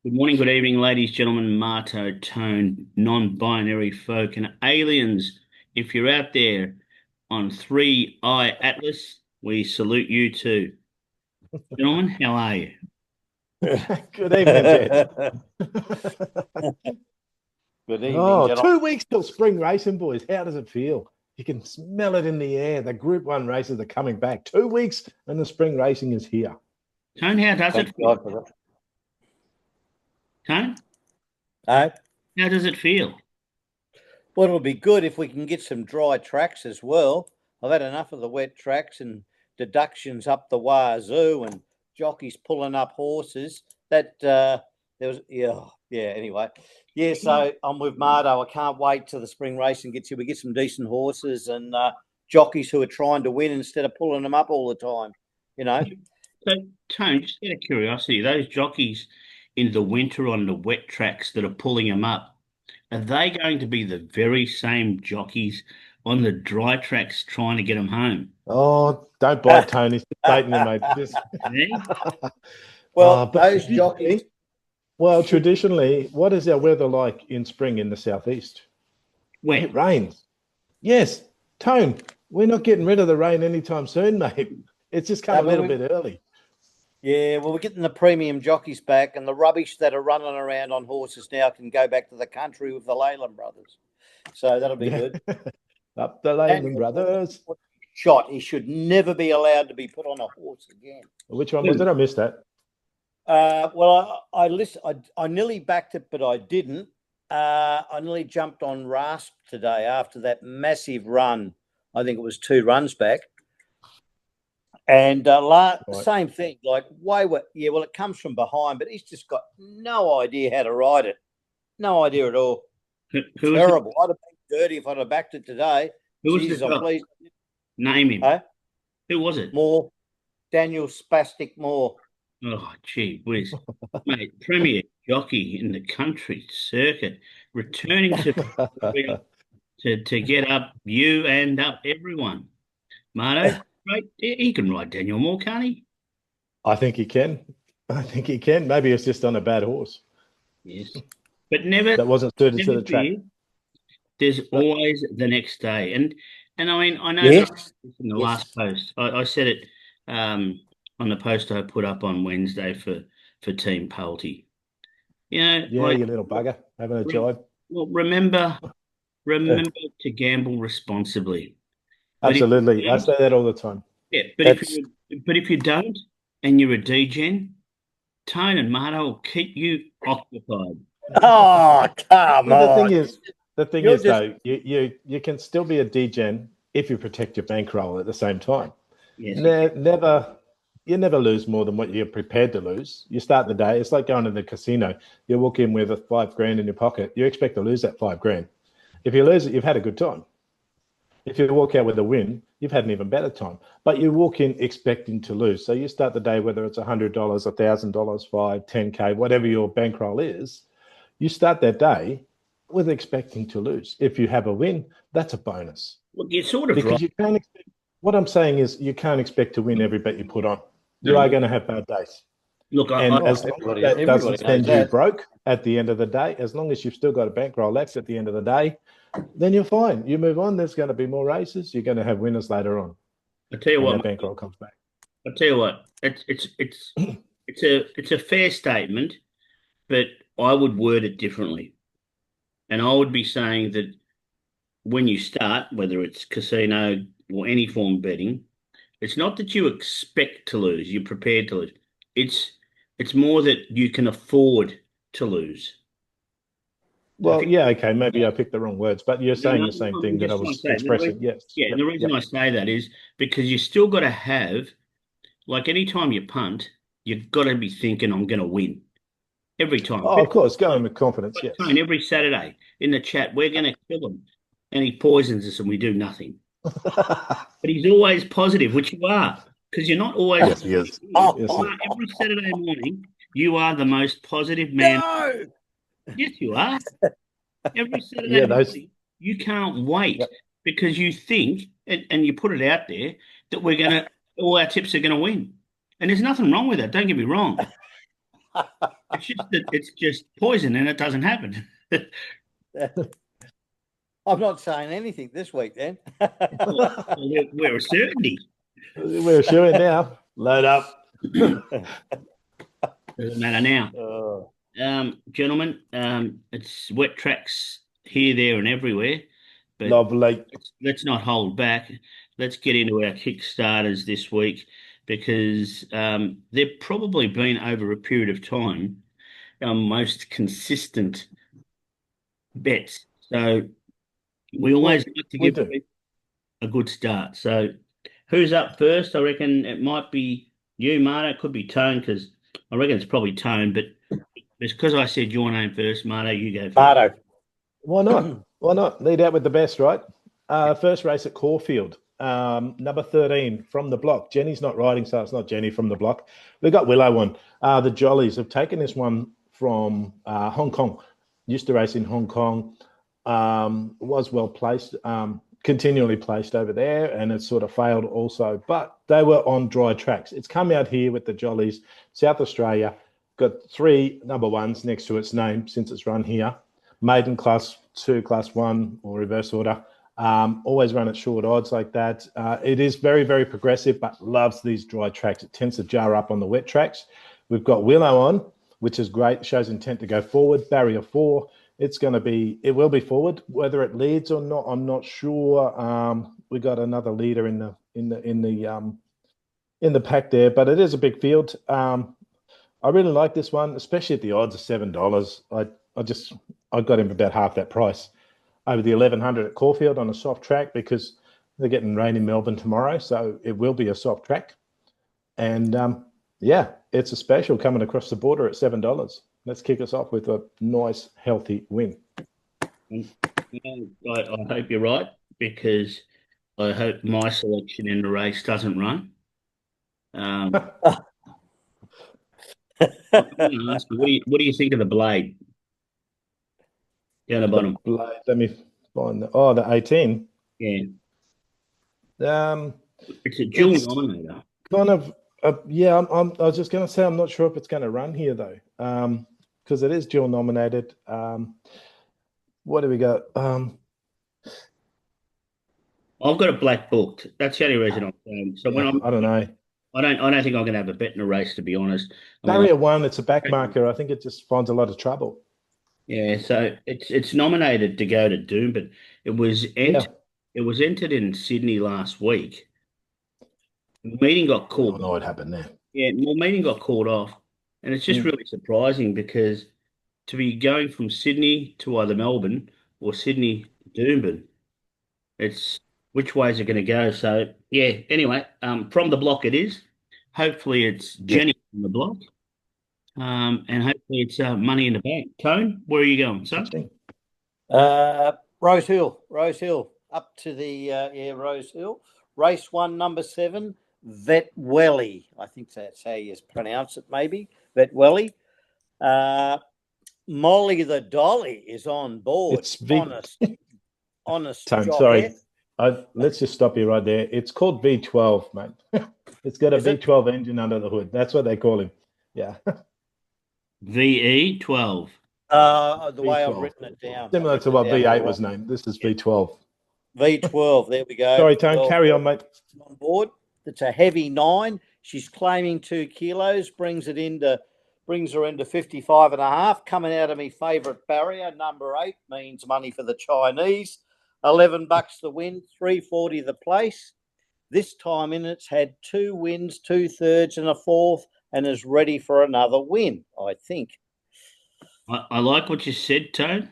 Good morning, good evening, ladies, gentlemen, Marto, Tone, non-binary folk, and aliens. If you're out there on 3i Atlas, we salute you too. Gentlemen, how are you? Good evening, gents. Good evening, Oh, gentlemen. 2 weeks till spring racing, boys. How does it feel? You can smell it in the air. The Group 1 races are coming back. 2 weeks and the spring racing is here. Tone, how does it Thank feel? God for that. Tone, Uh, how does it feel? well, it'll be good if we can get some dry tracks as well. I've had enough of the wet tracks and deductions up the wazoo and jockeys pulling up horses. That there was yeah. Anyway, yeah. So I'm with Mardo. I can't wait till the spring racing gets here. We get some decent horses and jockeys who are trying to win instead of pulling them up all the time. You know. So, Tone, just out of curiosity, those jockeys in the winter on the wet tracks that are pulling them up, are they going to be the very same jockeys on the dry tracks trying to get them home? Oh, don't bite, Tony. It's baiting you, mate. Eh? Well, But those jockeys. traditionally, what is our weather like in spring in the southeast? Wet. It rains. Yes, Tone, we're not getting rid of the rain anytime soon, mate. It's just come a little bit early. Yeah, well, we're getting the premium jockeys back, and the rubbish that are running around on horses now can go back to the country with the Leyland brothers. So that'll be good. Up the Leyland brothers. Shot. He should never be allowed to be put on a horse again. Which one was it? I missed that. Well, I listened. I nearly backed it, but I didn't. I nearly jumped on Rasp today after that massive run. I think it was 2 runs back. And same thing, like yeah, well, it comes from behind, but he's just got no idea how to ride it. No idea at all. Terrible. I'd have been dirty if I'd have backed it today. Who was Jesus, the I'm jock? pleased. Name him. Huh? Who was it? Moore. Daniel Spastic Moore. Oh, gee whiz. Mate, premier jockey in the country circuit, returning to get up you and up everyone. Marto, right? He can ride Daniel Moore, can't he? I think he can. I think he can. Maybe it's just on a bad horse. Yes. But never That wasn't suited to never the track. fear. There's always the next day. And I mean, I know Yes. that in the last post, I said it on the post I put up on Wednesday for Team PALTI. You know, Yeah, like, you little bugger, having a jive. well, remember to gamble responsibly. But if you Absolutely. I don't, say that all the time. yeah, That's but if you don't and you're a DGen, Tone and Marto will keep you occupied. come Well, on. the thing You're is just though, you can still be a degen if you protect your bankroll at the same time. Yes. Never, you never lose more than what you're prepared to lose. You start the day, it's like going to the casino. You walk in with a 5 grand in your pocket. You expect to lose that 5 grand. If you lose it, you've had a good time. If you walk out with a win, you've had an even better time. But you walk in expecting to lose. So you start the day, whether it's $100, $1,000, 5, 10K, whatever your bankroll is, you start that day with expecting to lose. If you have a win, that's a bonus. Well, you're sort of Because right. you can't expect, what I'm saying is you can't expect to win every bet you put on. You No, are going to have bad days. look, And as long as that doesn't send you broke at the end of the day, as long as you've still got a bankroll left at the end of the day, then you're fine. You move on. There's going to be more races. You're going to have winners later on. I tell you And what, that bankroll comes back. I tell you what, it's a fair statement, but I would word it differently. And I would be saying that when you start, whether it's casino or any form of betting, it's not that you expect to lose, you're prepared to lose. It's more that you can afford to lose. Well, yeah, okay, maybe I picked the wrong words, but you're saying the same thing that I just trying to was say, expressing. Yes. yeah, and Yep. the reason I say that is because you still got to have, like anytime you punt, you've got to be thinking, I'm going to win every time. Oh, of course, going with confidence. Yes. Tone, every Saturday in the chat, we're going to kill him. And he poisons us and we do nothing. But he's always positive, which you are, because you're not always. Yes, he is. Every Saturday morning, you are the most positive man. no. Yes, you are. Every Saturday Yeah, morning, you can't wait because you think, and you put it out there, that we're going to, all our tips are going to win. And there's nothing wrong with that. Don't get me wrong. it's just poison and it doesn't happen. I'm not saying anything this week then. We're a certainty. We're shooing now. Load up. Doesn't matter now. Oh. Gentlemen, it's wet tracks here, there, and everywhere. But Lovely. let's not hold back. Let's get into our Kickstarters this week because they've probably been over a period of time our most consistent bets. So we always like to We give do. a good start. So who's up first? I reckon it might be you, Marta. It could be Tone because I reckon it's probably Tone, but it's because I said your name first, Marta. You go first. Bardo. Why not? Why not? Lead out with the best, right? First race at Caulfield. Number 13 from the block. Jenny's not riding, so it's not Jenny from the block. We got Willow on. The Jollies have taken this one from Hong Kong. Used to race in Hong Kong. Was well placed, continually placed over there, and it sort of failed also. But they were on dry tracks. It's come out here with the Jollies, South Australia. Got 3 number ones next to its name since it's run here. Maiden class 2, class 1, or reverse order. Always run at short odds like that. It is very, very progressive, but loves these dry tracks. It tends to jar up on the wet tracks. We've got Willow on, which is great. Shows intent to go forward. Barrier 4. It will be forward. Whether it leads or not, I'm not sure. We got another leader in the pack there, but it is a big field. I really like this one, especially at the odds of $7. I got him for about half that price over the 1100 at Caulfield on a soft track because they're getting rain in Melbourne tomorrow, so it will be a soft track. And yeah, it's a special coming across the border at $7. Let's kick us off with a nice, healthy win. I hope you're right because I hope my selection in the race doesn't run. I'm gonna ask you, what do you think of the blade down the bottom? Blade, let me find the 18. Yeah, Um, it's a dual it's nominator. kind of yeah. I was just going to say I'm not sure if it's going to run here though, because it is dual nominated. What do we got? I've got a black booked. That's the only reason I'm saying. So when I don't know. I don't think I'm going to have a bet in a race, to be honest. I mean, Barrier 1, it's a back marker. I think it just finds a lot of trouble. yeah, so it's nominated to go to Doom, but it was entered in Sydney last week. The meeting got I don't called. know what happened there. Yeah, well, meeting got called off, and it's just really surprising because to be going from Sydney to either Melbourne or Sydney to Doomben, it's which way is it going to go? So yeah. Anyway, from the block it is. Hopefully it's Yeah. Jenny from the block, and hopefully it's money in the bank. Tone, where are you going, son? Rose Hill, up to the Rose Hill. Race 1, number 7, Vetwelly. I think that's how you pronounce it, maybe Vetwelly. Molly the Dolly is on board. It's honest Tone, jockey. sorry. Let's just stop you right there. It's called V12, mate. It's got a V12 engine under the hood. That's what they call him. Yeah. VE12. The V12. way I've written it down. Similar to what V8 was named. This is V12. V12, there we go. Sorry, Tone, carry on, mate. On board. It's a heavy 9. She's claiming 2 kilos, brings her into 55.5. Coming out of my favourite barrier, number 8, means money for the Chinese. $11 the win, $3.40 the place. This time in it's had 2 wins, 2 thirds and a 4th, and is ready for another win, I think. I like what you said, Tone,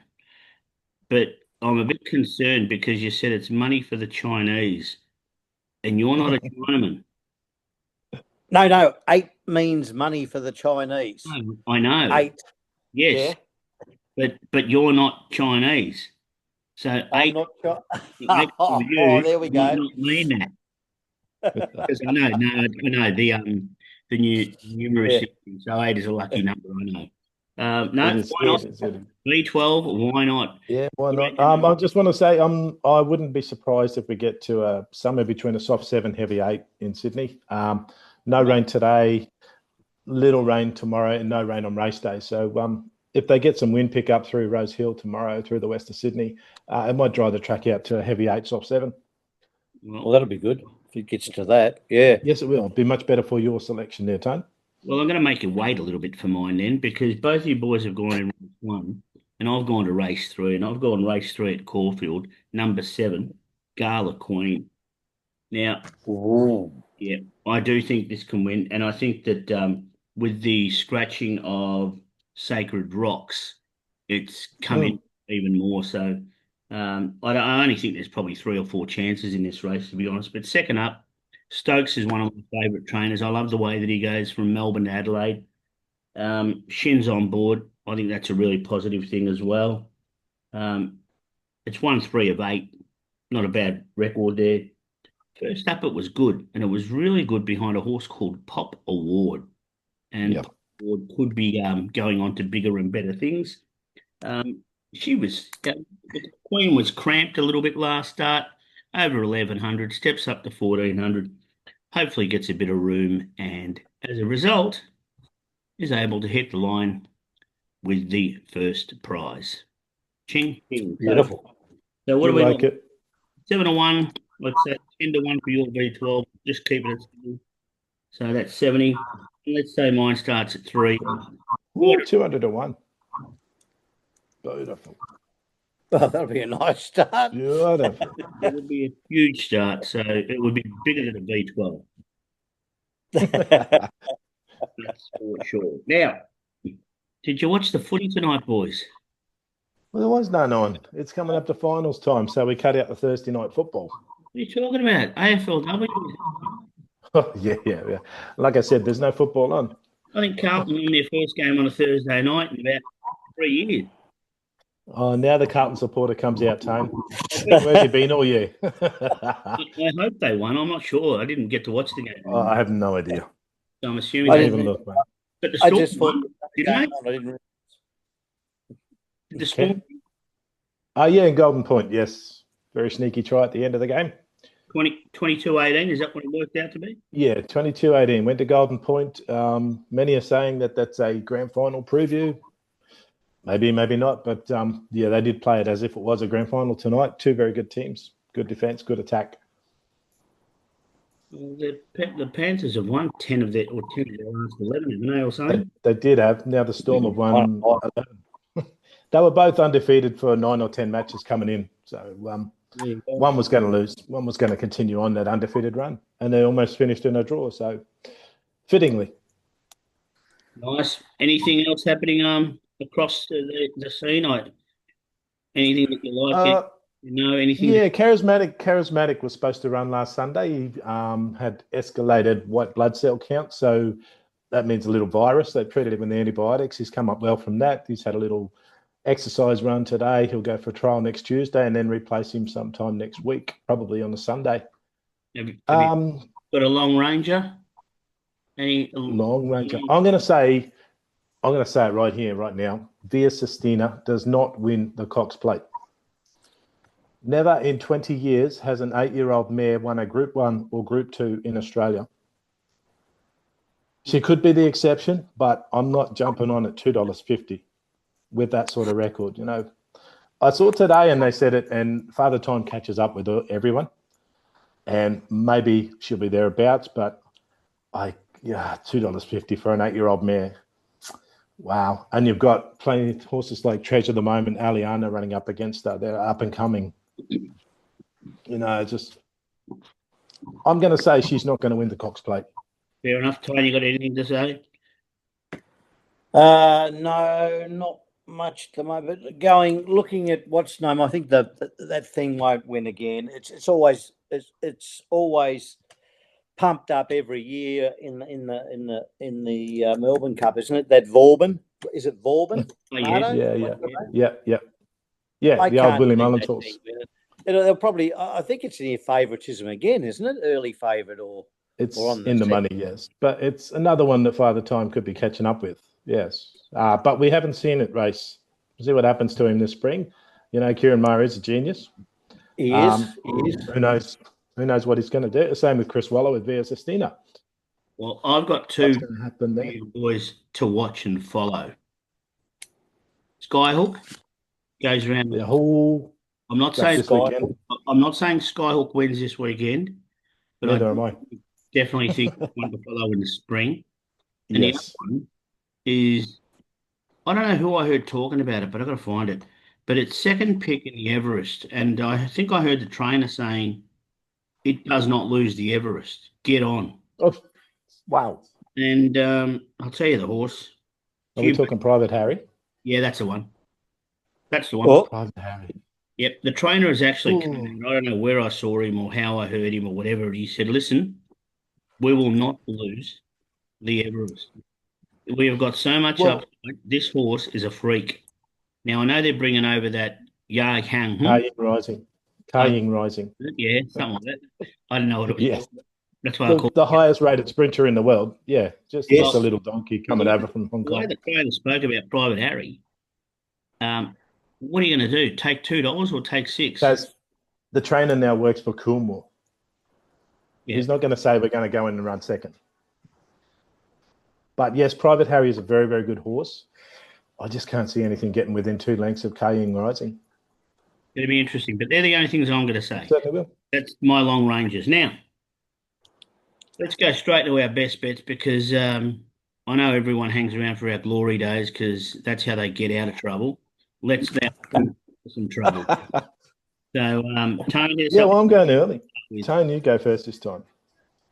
but I'm a bit concerned because you said it's money for the Chinese, and you're not a Chinaman. No, 8 means money for the Chinese. No, I know. 8. Yes, Yeah. but you're not Chinese. So I'm 8, not sure. eight for you There we might go. not mean that. Because I know the new numeracy. So 8 is a lucky number. I know. No, It is. why not? It is. V12, why not? Yeah, why not? I just want to say I wouldn't be surprised if we get to somewhere between a soft 7, heavy 8 in Sydney. No rain today. little rain tomorrow and no rain on race day. So if they get some wind pickup through Rose Hill tomorrow through the west of Sydney, it might dry the track out to a heavy 8s off 7. Well, that'll be good if it gets to that. Yeah. Yes, it will. Be much better for your selection there, Tone. Well, I'm going to make you wait a little bit for mine then, because both of you boys have gone in race 1, and I've gone to race 3, and I've gone race 3 at Caulfield, number 7, Gala Queen. Now, yeah, I do think this can win, and I think that with the scratching of Sacred Rocks, it's come in even more. So I only think there's probably 3 or 4 chances in this race, to be honest. But second up, Stokes is one of my favourite trainers. I love the way that he goes from Melbourne to Adelaide. Shin's on board. I think that's a really positive thing as well. It's won 3 of 8. Not a bad record there. First up, it was good, and it was really good behind a horse called Pop Award. And Pop Award could be going on to bigger and better things. The Queen was cramped a little bit last start, over 1100, steps up to 1400. Hopefully gets a bit of room, and as a result, is able to hit the line with the first prize. Ching, ching. Beautiful. So what do we like it? 7-1. Let's say 10-1 for your V12. Just keep it at 7. So that's 70. Let's say mine starts at 3. Ooh, 201. Beautiful. Oh, that'll be a nice start. Beautiful. It would be a huge start, so it would be bigger than a V12. That's for sure. Now, did you watch the footy tonight, boys? Well, there was none on. It's coming up to finals time, so we cut out the Thursday night football. What are you talking about? AFLW? Oh, yeah. Like I said, there's no football on. I think Carlton won their first game on a Thursday night in about 3 years. Oh, now the Carlton supporter comes out, Tone. Where's he been all year? I hope they won. I'm not sure. I didn't get to watch the game. Oh, I have no idea. So I'm assuming I they didn't even look, mate. But the I Storm just thought won, didn't they? Did the Storm Oh, yeah, in Golden Point, yes. Very sneaky try at the end of the game. 22-18, is that what it worked out to be? Yeah, 22-18. Went to Golden Point. Many are saying that that's a grand final preview. Maybe, maybe not. But, yeah, they did play it as if it was a grand final tonight. 2 very good teams. Good defence, good attack. Well, the Panthers have won 10 of their last 11, haven't they, or something? They did have. Now the Storm have won 11. They were both undefeated for 9 or 10 matches coming in. So one was going to lose. One was going to continue on that undefeated run. And they almost finished in a draw. So fittingly. Nice. Anything else happening across the scene? Anything that you like? Anything? Yeah, Charismatic was supposed to run last Sunday. He had escalated white blood cell count. So that means a little virus. They treated him with the antibiotics. He's come up well from that. He's had a little exercise run today. He'll go for a trial next Tuesday and then replace him sometime next week, probably on a Sunday. Have you got a long ranger? Long ranger. I'm going to say it right here, right now. Via Sistina does not win the Cox Plate. Never in 20 years has an 8-year-old mare won a Group 1 or Group 2 in Australia. She could be the exception, but I'm not jumping on at $2.50 with that sort of record. You know, I saw today and they said it, and Father Time catches up with everyone, and maybe she'll be thereabouts, but $2.50 for an 8-year-old mare. Wow. And you've got plenty of horses like Treasure the Moment, Aliana running up against her. They're up and coming. You know, I'm going to say she's not going to win the Cox Plate. Fair enough. Tony, you got anything to say? No, not much at the moment. Looking at what's name, I think that thing won't win again. It's always pumped up every year in the Melbourne Cup, isn't it? That Vauban, is it Vauban? Yeah. The old Willie Mullins horse. They'll probably. I think it's near favouritism again, isn't it? Early favourite or it's or on in the money, yes. But it's another one that Father Time could be catching up with. Yes, but we haven't seen it race. We'll see what happens to him this spring. You know, Kieran Murray is a genius. He is. Who knows? Who knows what he's going to do? The same with Chris Waller with Via Sistina. Well, I've got What's two going to happen there? boys to watch and follow. Skyhook goes around. The whole I'm not that's saying this Sky. weekend. I'm not saying Skyhook wins this weekend, but I Neither am I. definitely think it's one to follow in the spring. And the other Yes. one is I don't know who I heard talking about it, but I've got to find it. But it's second pick in the Everest, and I think I heard the trainer saying it does not lose the Everest. Get on. Oh, wow. And I'll tell you the horse. Are we Hugh, talking Private Harry? yeah, that's the one. That's the one. Well, Private Harry. Yep. The trainer has actually come Ooh. out. I don't know where I saw him or how I heard him or whatever. He said, listen, we will not lose the Everest. We have got so much Well, upside. This horse is a freak. Now, I know they're bringing over that Ya Hang. Kaying Rising. Kaying Rising. Yeah, something like that. I don't know what it was Yes. called. That's why I The, called the it. highest rated sprinter in the world. Yeah. Just a yes. little donkey The coming way over from Hong the way Kong. the trainer spoke about Private Harry, what are you going to do? Take $2 or take six? As the trainer now works for Coolmore. Yeah. He's not going to say we're going to go in and run second. But yes, Private Harry is a very, very good horse. I just can't see anything getting within 2 lengths of Kaying Rising. It'll be interesting. But they're the only things I'm going to say. Certainly will. That's my long ranges. Now, let's go straight to our best bets because I know everyone hangs around for our glory days because that's how they get out of trouble. Let's now some trouble. So, Tony, there's Yeah, well, I'm going early. with. Tone, you go first this time.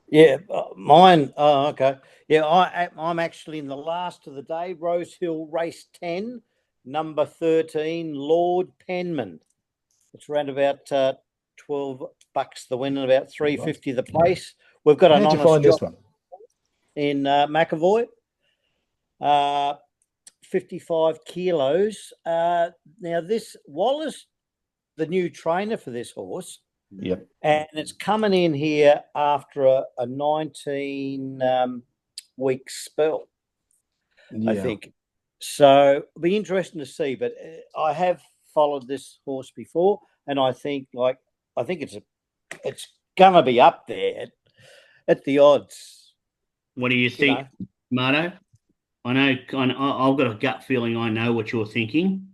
Yeah, mine. Oh, okay. Yeah, I'm actually in the last of the day. Rose Hill Race 10, number 13, Lord Penman. It's around about $12 the win and about $3.50 the place. We've got an How'd you honest find this job one? in McAvoy. 55 kilos. Now, this Wallace, the new trainer for this horse, Yep. and it's coming in here after a 19-week spell, I Yeah. think. So it'll be interesting to see. But I have followed this horse before, and I think it's gonna be up there at the odds. What do you think, Marto? I know I've got a gut feeling I know what you're thinking,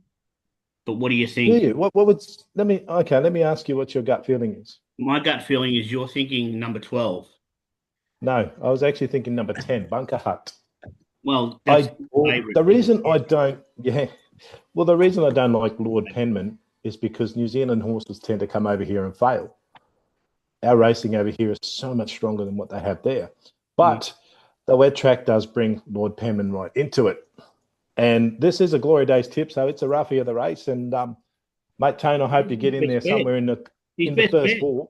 but what do you Do think? you? What would let me ask you what your gut feeling is. My gut feeling is you're thinking number 12. No, I was actually thinking number 10, Bunker Hut. Well, that's favorite. The reason I don't the reason I don't like Lord Penman is because New Zealand horses tend to come over here and fail. Our racing over here is so much stronger than what they have there. But the wet track does bring Lord Penman right into it. And this is a Glory Days tip, so it's a roughie of the race. And mate Tone, I hope you get in there somewhere in the first four.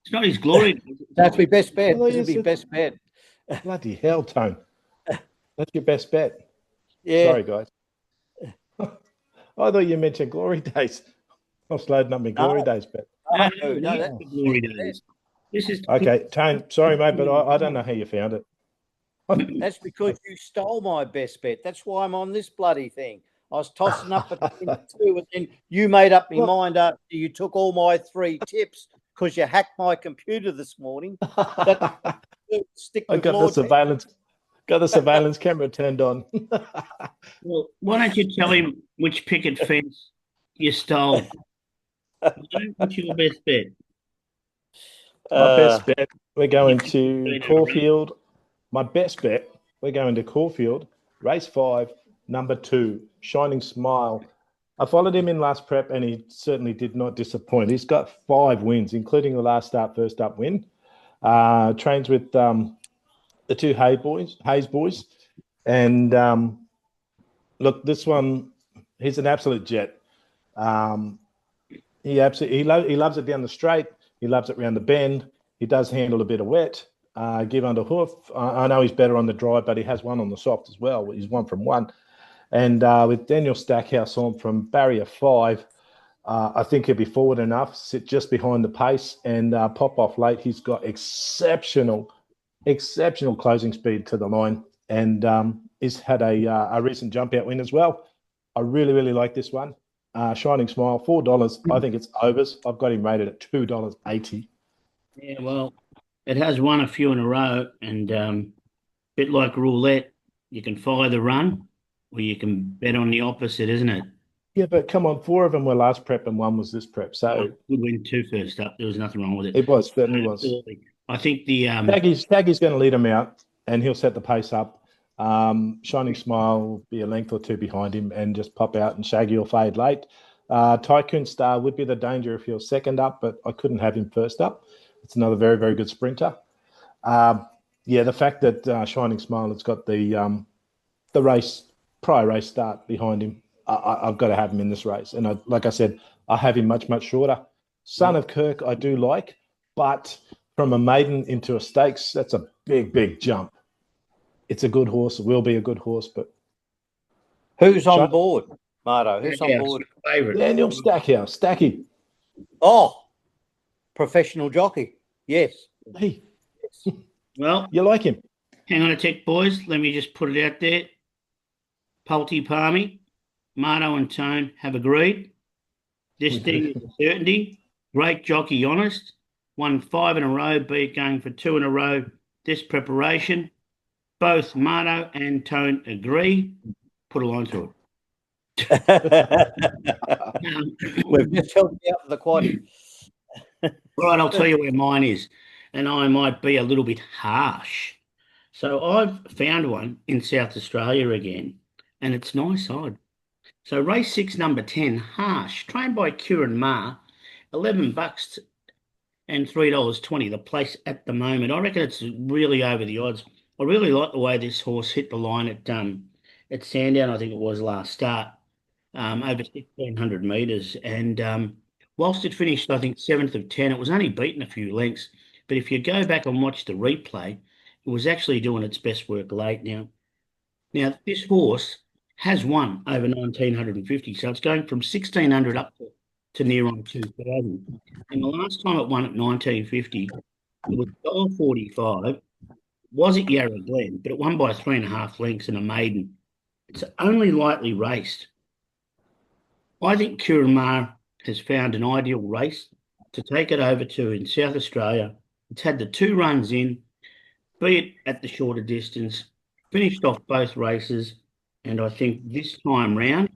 It's not his glory. That's my best bet. Well, This will be best bet. Bloody hell, Tone. That's your best bet. Yeah. Sorry, guys. I thought you mentioned Glory Days. I was loading up my Glory Days bet. No, that's the glory days. This is Okay, Tone, sorry, mate, but I don't know how you found it. That's because you stole my best bet. That's why I'm on this bloody thing. I was tossing up between the two, and then you made up your mind after you took all my 3 tips because you hacked my computer this morning. Stick I with got the surveillance camera turned on. Well, why don't you tell him which picket fence you stole? What's your best bet? My best bet, we're going to Caulfield. My best bet, we're going to Caulfield, race 5, number 2, Shining Smile. I followed him in last prep, and he certainly did not disappoint. He's got 5 wins, including the last start, first up win. Trains with the 2 Hayes boys. And look, this one, he's an absolute jet. He loves it down the straight. He loves it round the bend. He does handle a bit of wet. Give under hoof. I know he's better on the dry, but he has one on the soft as well. He's 1 from 1. And with Daniel Stackhouse on from barrier 5, I think he'll be forward enough, sit just behind the pace and pop off late. He's got exceptional closing speed to the line, and he's had a recent jump out win as well. I really, really like this one. Shining Smile, $4. I think it's overs. I've got him rated at $2.80. Yeah, well, it has won a few in a row, and bit like roulette. You can fire the run, or you can bet on the opposite, isn't it? Yeah, but come on, 4 of them were last prep and 1 was this prep. I So would win two first up. There was nothing wrong with it. it was, certainly was. Absolutely. I think the Taggy's going to lead him out and he'll set the pace up. Shining Smile will be a length or two behind him and just pop out, and Shaggy will fade late. Tycoon Star would be the danger if he was second up, but I couldn't have him first up. It's another very, very good sprinter. Yeah, the fact that Shining Smile has got the prior race start behind him, I've got to have him in this race. And like I said, I have him much, much shorter. Son of Kirk, I do like, but from a maiden into a stakes, that's a big, big jump. It's a good horse. It will be a good horse, but Who's on board, Marto? Who's on board? Favorite Daniel Stackhouse, Stacky. Oh, professional jockey. Yes. Hey, Well, you like him? hang on a tick, boys. Let me just put it out there. PALTI Palmy, Marto and Tone have agreed. This thing is a certainty. Great jockey, honest. Won 5 in a row, beat going for 2 in a row. This preparation. Both Marto and Tone agree. Put a line through it. We've just helped you out with the quad. All right, I'll tell you where mine is, and I might be a little bit harsh. So I've found one in South Australia again, and it's nice odd. So race 6, number 10, Harsh, trained by Kieran Ma, $11 and $3.20. The place at the moment, I reckon it's really over the odds. I really like the way this horse hit the line at Sandown. I think it was last start, over 1,600 metres, and whilst it finished, I think 7th of 10, it was only beaten a few lengths. But if you go back and watch the replay, it was actually doing its best work late. Now this horse has won over 1,950, so it's going from 1,600 up to near on 2,000. And the last time it won at 1,950, it was $1.45. Was it Yarra Glen? But it won by 3.5 lengths in a maiden. It's only lightly raced. I think Kieran Ma has found an ideal race to take it over to in South Australia. It's had the 2 runs in, be it at the shorter distance, finished off both races, and I think this time round,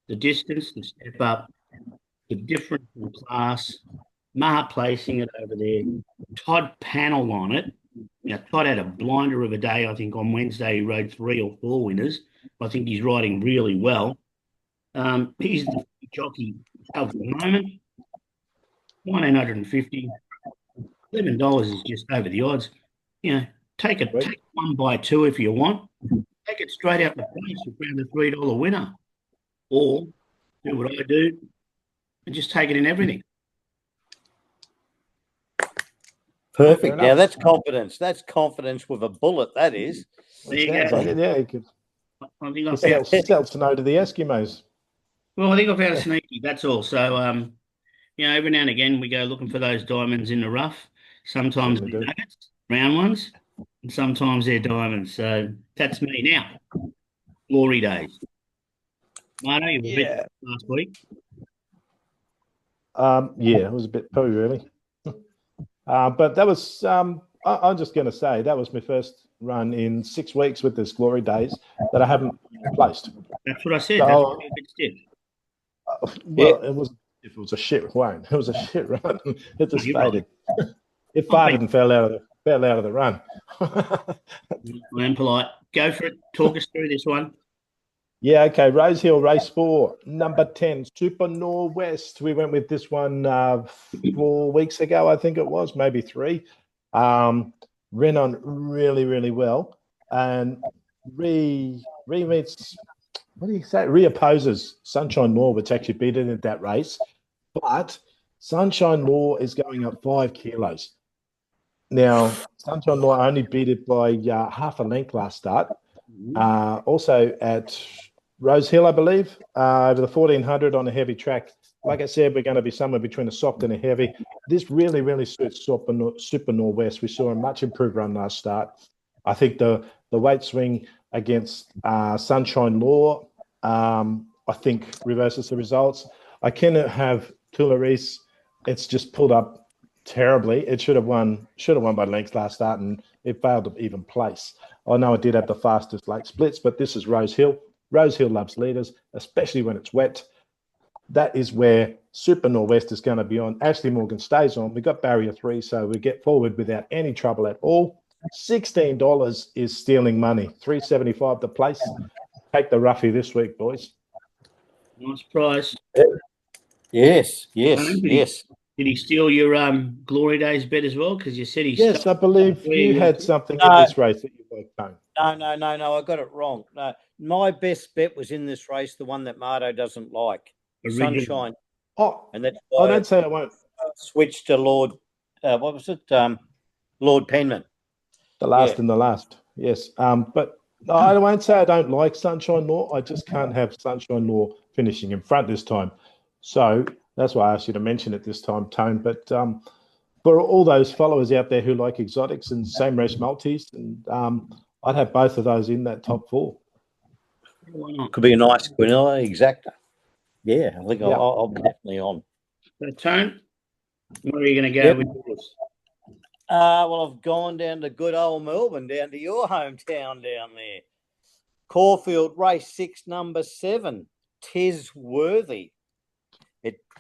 the distance, the step up, the difference in class, Ma placing it over there, Todd panel on it. Now, Todd had a blinder of a day, I think, on Wednesday. He rode 3 or 4 winners. I think he's riding really well. He's the jockey of the moment. 1,950. $11 is just over the odds. Take 1 by 2 if you want. Take it straight out the place. You found a $3 winner. Or do what I do and just take it in everything. Perfect. Now that's confidence. That's confidence with a bullet. That is. There you go. Like it, yeah, you could. I think I found sells snow to the Eskimos. Well, I think I found a sneaky. That's all. So, every now and again we go looking for those diamonds in the rough. Sometimes they're nuggets, round ones, and sometimes they're diamonds. So that's me now. Glory days. Marto, you were a bit last week. Yeah, it was a bit poo, really. But that was, I'm just going to say, that was my first run in 6 weeks with this Glory Days that I haven't placed. That's what I said. So, it was a shit run. It was a shit run. It just faded. Right. It farted and fell out of the run. I am polite. Go for it. Talk us through this one. Yeah, okay. Rose Hill, race 4, number 10, Super Norwest. We went with this one 4 weeks ago, I think it was, maybe 3. Ran on really, really well. And reopposes Sunshine Law, which actually beat it in that race. But Sunshine Law is going up 5 kilos. Now, Sunshine Law only beat it by half a length last start. Also at Rose Hill, I believe, over the 1,400 on a heavy track. Like I said, we're going to be somewhere between a soft and a heavy. This really, really suits Super Norwest. We saw a much improved run last start. I think the weight swing against Sunshine Law, I think reverses the results. I cannot have Tullaris. It's just pulled up terribly. It should have won by length last start, and it failed to even place. I know it did have the fastest late splits, but this is Rose Hill. Rose Hill loves leaders, especially when it's wet. That is where Super Norwest is going to be on. Ashley Morgan stays on. We got barrier 3, so we get forward without any trouble at all. $16 is stealing money. $3.75 the place. Take the roughie this week, boys. Nice price. Yes. Did he steal your Glory Days bet as well? Because you said he Yes, I believe you had something in this race that you liked, Tone. No, I got it wrong. No, my best bet was in this race, the one that Marto doesn't like, Sunshine. Oh, and that's I don't say I won't. Switch to Lord, what was it? Lord Penman. The last and the last, yes. But I won't say I don't like Sunshine Law. I just can't have Sunshine Law finishing in front this time. So that's why I asked you to mention it this time, Tone. But for all those followers out there who like exotics and same race multis, and I'd have both of those in that top 4. Could be a nice Quinella exacta. Yeah, I think I'll be definitely on. So, Tone, where are you going to go with yours? Well, I've gone down to good old Melbourne, down to your hometown down there. Caulfield, race 6, number 7, Tis Worthy.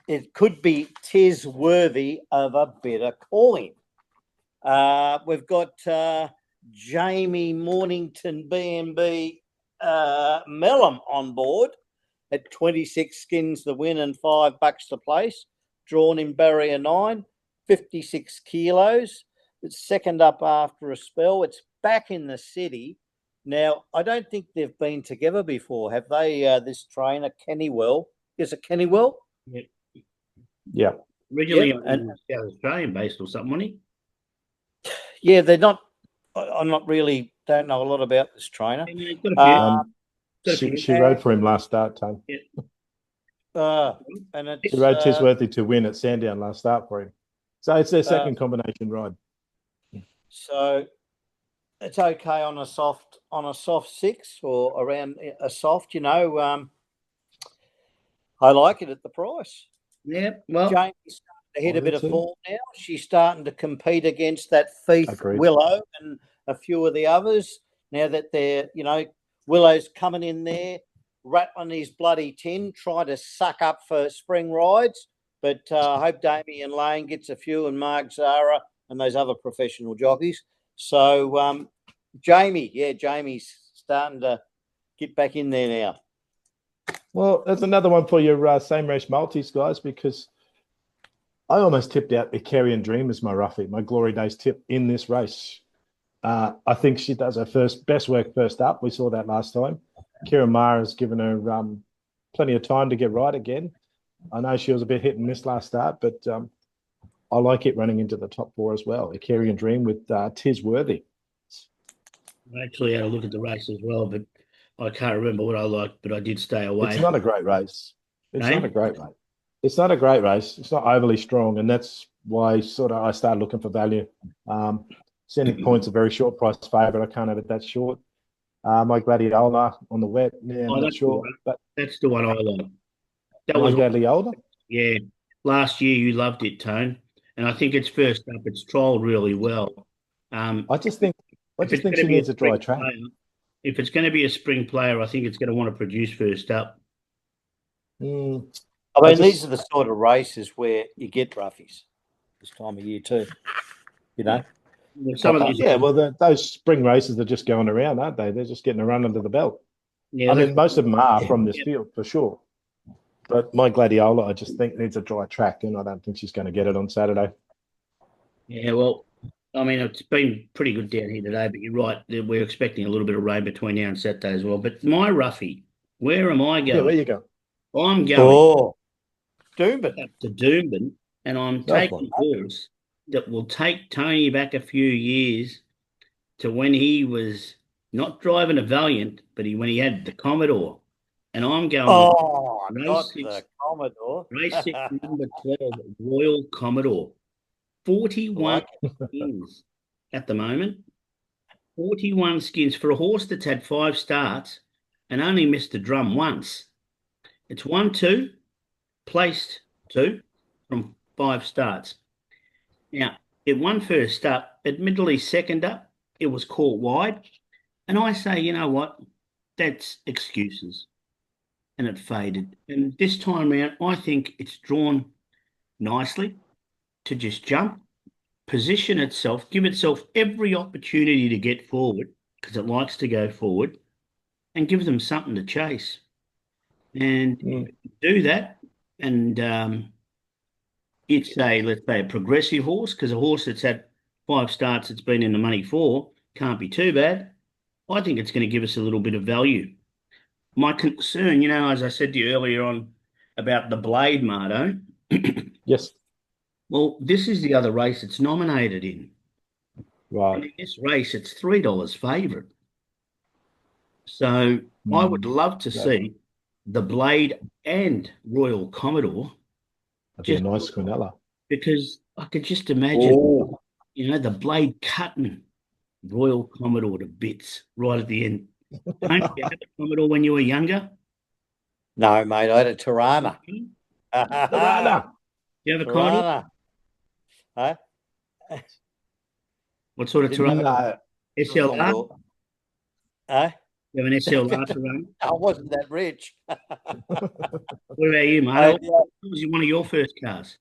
It could be Tis Worthy of a better coin. We've got Jamie Mornington B&B Mellum on board at 26 skins the win and $5 to place. Drawn in barrier 9, 56 kilos. It's second up after a spell. It's back in the city. Now, I don't think they've been together before, have they? This trainer, Kennywell. Is it Kennywell? Yeah. Originally South Australian based or something, wasn't he? Yeah, they're not. I'm not really, don't know a lot about this trainer. She rode for him last start, Tone. And it's, she rode Tis Worthy to win at Sandown last start for him. So it's their second combination ride. So it's okay on a soft 6 or around a soft, I like it at the price. Yeah, well, Jamie's starting to hit a bit of form now. She's starting to compete against that thief Willow and a few of the others. Now that they're, Willow's coming in there, rattling his bloody tin, trying to suck up for spring rides. But I hope Damien Lane gets a few and Mark Zara and those other professional jockeys. So Jamie's starting to get back in there now. Well, there's another one for your same race multis, guys, because I almost tipped out Icarian Dream as my roughie, my Glory Days tip in this race. I think she does her best work first up. We saw that last time. Kira Mara has given her plenty of time to get right again. I know she was a bit hit and miss last start, but I like it running into the top 4 as well. Icarian Dream with Tis Worthy. I actually had a look at the race as well, but I can't remember what I liked, but I did stay away. It's not a great race. It's not a great race. It's not a great race. It's not overly strong, and that's why I started looking for value. Scenic Point's a very short price favourite. I can't have it that short. My Gladiola on the wet, I'm not sure. But that's the one I like. That was Gladiola? Yeah. Last year you loved it, Tone. And I think it's first up. It's trialled really well. I just think she needs a dry track. If it's going to be a spring player, I think it's going to want to produce first up. These are the sort of races where you get roughies this time of year too. Some of those, those spring races are just going around, aren't they? They're just getting a run under the belt. Yeah, most of them are from this field for sure. But my Gladiola, I just think needs a dry track, and I don't think she's going to get it on Saturday. Yeah, well, it's been pretty good down here today, but you're right. We're expecting a little bit of rain between now and Saturday as well. But my roughie, where am I going? Yeah, where you go? I'm going Doomben. Up to Doomben, and I'm taking a horse that will take Tony back a few years to when he was not driving a Valiant, but when he had the Commodore. And I'm going the Commodore. Race 6, number 12, Royal Commodore. 41 skins at the moment. 41 skins for a horse that's had 5 starts and only missed a drum once. It's 1-2, placed 2 from 5 starts. Now, it won first up, admittedly second up, it was caught wide. And I say, you know what? That's excuses. And it faded. And this time around, I think it's drawn nicely to just jump, position itself, give itself every opportunity to get forward because it likes to go forward and give them something to chase. And Mm. do that. And it's let's say, a progressive horse because a horse that's had 5 starts it's been in the money for can't be too bad. I think it's going to give us a little bit of value. My concern, as I said to you earlier on about the Blade, Mardo, Yes. well, this is the other race it's nominated in. And Right. in this race, it's $3 favourite. So I would Mm. love to That, see the Blade and Royal Commodore that'd be a just nice Quinella. because I could just imagine, Oh, the Blade cutting Royal Commodore to bits right at the end. Don't you have a Commodore when you were younger? no, mate, I had a Tirana. Do Tirana. you have a Commodore? Tirana. Huh? What sort of Didn't Tirana? have No. SLR? Commodore. Huh? You have an SLR Tirana? I wasn't that rich. What about you, mate? I, What was one of your first cars?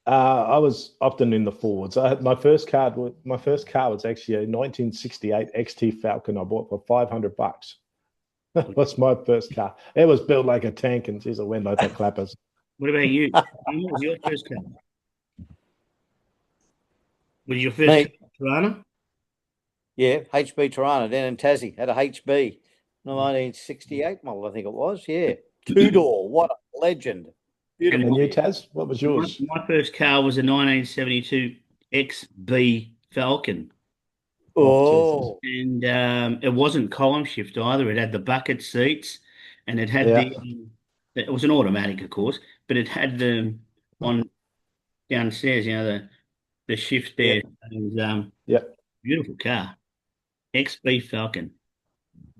I was often in the forwards. I had my first car. My first car was actually a 1968 XT Falcon. I bought for $500. That was my first car. It was built like a tank, and geez, it went like the clappers. What about you? What was your first car? Was your first car me, Tirana? yeah, HB Tirana down in Tassie. Had a HB 1968 model, I think it was. Yeah. Two-door. What a legend. And And Beautiful. you, Taz, what was my, yours? my first car was a 1972 XB Falcon. Oh, Jesus. Oh, And it wasn't column shift either. It had the bucket seats and it had Yeah. it was an automatic, of course, but it had the on downstairs, the shift yeah. there. It was Yeah. beautiful car. XB Falcon.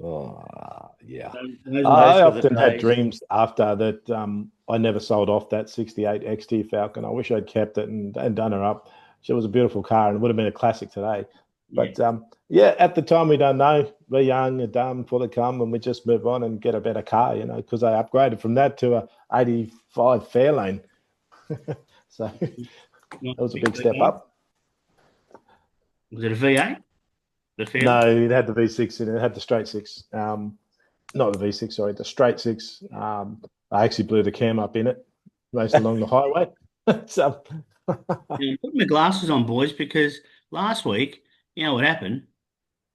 Oh, yeah. Those are Those I were the often had days. dreams after that. I never sold off that 68 XT Falcon. I wish I'd kept it and done her up. She was a beautiful car and it would have been a classic today. yeah. But yeah, at the time we don't know. We're young and dumb for the come, and we just move on and get a better car, because I upgraded from that to a 85 Fairlane. So that Not was a big big step V8. up. Was it a V8? The Fairlane? No, it had the V6 in it. It had the straight six. Not the V6, sorry, the straight six. I actually blew the cam up in it, raced along the highway. So Yeah, put my glasses on, boys, because last week, you know what happened?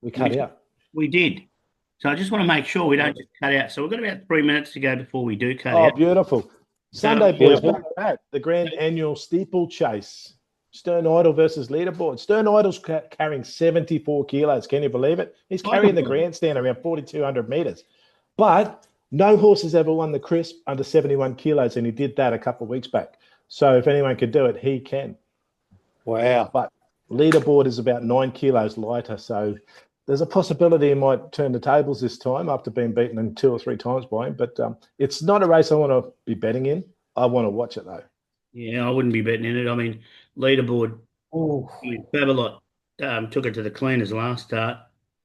we cut out. We did. So I just want to make sure we don't just cut out. So we've got about 3 minutes to go before we do cut Oh, out. beautiful. So, Sunday, boys, Beautiful. what about that? The grand annual steeplechase. Stern Idol versus leaderboard. Stern Idol's carrying 74 kilos. Can you believe it? He's carrying the grandstand around 4,200 meters. But no horse has ever won the crisp under 71 kilos, and he did that a couple of weeks back. So if anyone could do it, he can. Wow. But leaderboard is about 9 kilos lighter. So there's a possibility he might turn the tables this time after being beaten in 2 or 3 times by him. But it's not a race I want to be betting in. I want to watch it, though. yeah, I wouldn't be betting in it. I mean, leaderboard, Oh, I mean, Babolat took it to the cleaners last start.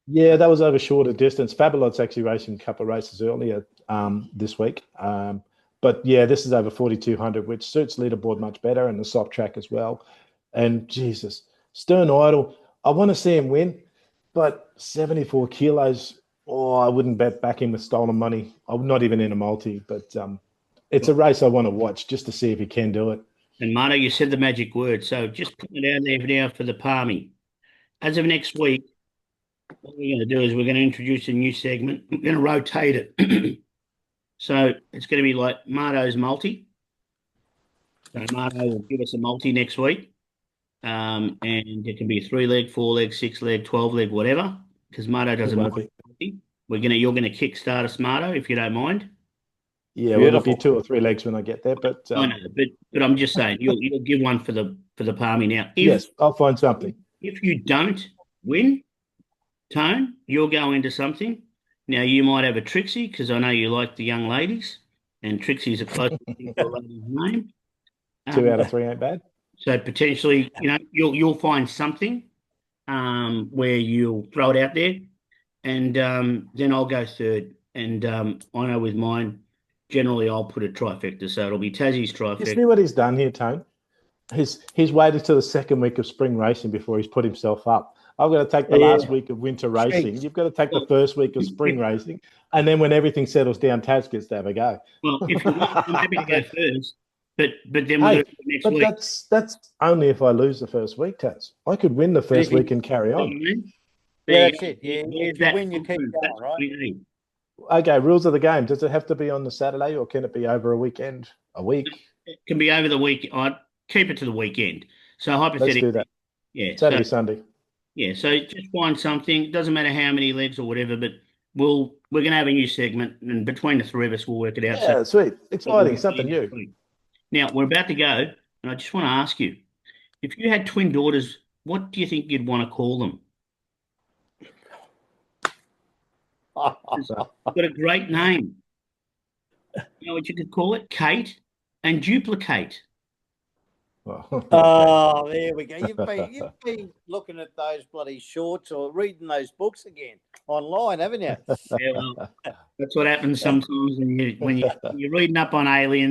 Yeah, that was over shorter distance. Fabulot's actually racing a couple of races earlier this week. But yeah, this is over 4,200, which suits leaderboard much better and the soft track as well. And Jesus, Stern Idol, I want to see him win, but 74 kilos, I wouldn't back him with stolen money. I'm not even in a multi, but it's a race I want to watch just to see if he can do it. And Marto, you said the magic word. So just put it out there now for the Palmy. As of next week, what we're going to do is we're going to introduce a new segment. We're going to rotate it. So it's going to be like Marto's multi. So Marto will give us a multi next week. And it can be a 3-leg, 4-leg, 6-leg, 12-leg, whatever. Because Marto doesn't won't mind. You're gonna kickstart us, Marto, if you don't mind. Yeah, well, it'll be beautiful. 2 or 3 legs when I get there, but I know, but I'm just saying you'll give one for the Palmy now. yes, I'll find something. If you don't win, Tone, you'll go into something. Now you might have a Trixie because I know you like the young ladies, and Trixie's a close thing to a lady's name. 2 out of 3 ain't bad. So potentially, you'll find something. where you'll throw it out there, and then I'll go third. And I know with mine, generally I'll put a trifecta, so it'll be Tassie's You trifecta. see what he's done here, Tone? He's waited till the second week of spring racing before he's put himself up. I've got to take the last week of winter racing. You've got to take the first week of spring racing, and then when everything settles down, Taz gets to have a go. Well, if you want, I'm happy to go first, but then we'll Hey, do it next but week. that's only if I lose the first week, Taz. I could win the first week and carry on. Yeah, that's it. Yeah, if you win, you keep going, That's right? Okay, rules of the game. Does it have to be on the Saturday, or can it be over a weekend, a week? It can be over the week. I'd keep it to the weekend. So hypothetically, Let's do that. yeah. Saturday, Sunday. Yeah, so just find something. Doesn't matter how many legs or whatever, but we're gonna have a new segment, and between the three of us, we'll work it out. Yeah, sweet, exciting, something new. Now we're about to go, and I just want to ask you, if you had twin daughters, what do you think you'd want to call them? Got a great name. You know what you could call it? Kate and Duplicate. Oh, there we go. You've been looking at those bloody shorts or reading those books again online, haven't you? Yeah, well, that's what happens sometimes when you're reading up on aliens.